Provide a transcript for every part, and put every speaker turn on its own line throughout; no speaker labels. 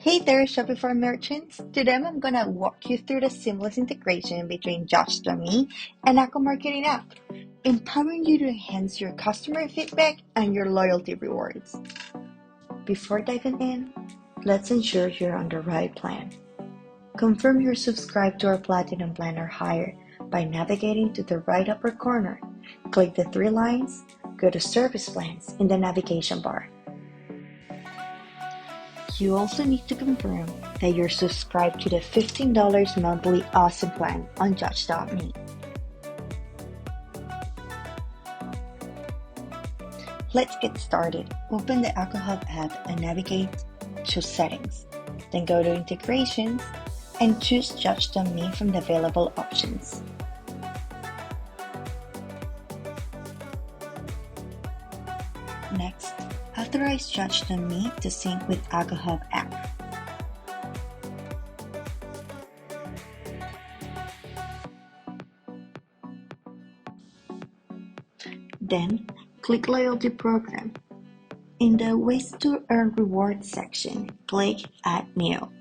Hey there, Shopify merchants! Today I'm going to walk you through the seamless integration between Judgeme and Akohub Marketing app, empowering you to enhance your customer feedback and your loyalty rewards. Before diving in, let's ensure you're on the right plan. Confirm you're subscribed to our Platinum plan or higher by navigating to the right upper corner. Click the three lines, go to Service Plans in the navigation bar. You also need to confirm that you're subscribed to the $15 monthly Awesome plan on Judge.me. Let's get started. Open the Akohub app and navigate to Settings. Then go to Integrations and choose Judge.me from the available options. Next, authorize Judgeme to sync with Akohub app. Then, click Loyalty Program. In the Ways to Earn Rewards section, click Add New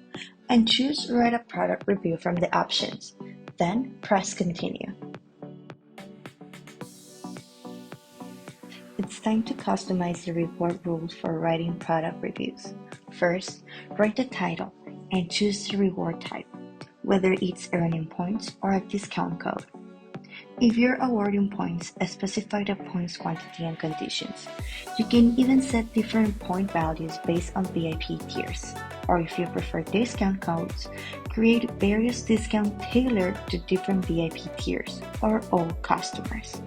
and choose Write a Product Review from the options. Then, press Continue. It's time to customize the reward rules for writing product reviews. First, write the title and choose the reward type, whether it's earning points or a discount code. If you're awarding points, specify the points quantity and conditions. You can even set different point values based on VIP tiers. Or if you prefer discount codes, create various discounts tailored to different VIP tiers or all customers.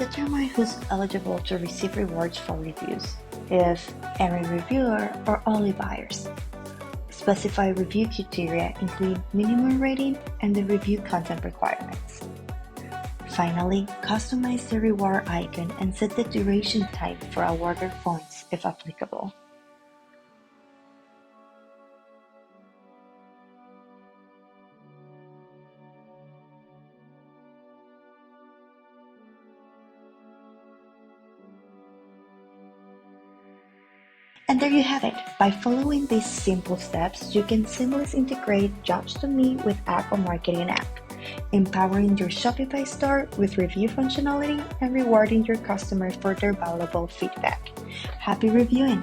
Determine who's eligible to receive rewards for reviews, if every reviewer or only buyers. Specify review criteria include minimum rating and the review content requirements. Finally, customize the reward icon and set the duration type for awarded points if applicable. And there you have it. By following these simple steps, you can seamlessly integrate Judgeme with Akohub Marketing app, empowering your Shopify store with review functionality and rewarding your customers for their valuable feedback. Happy reviewing!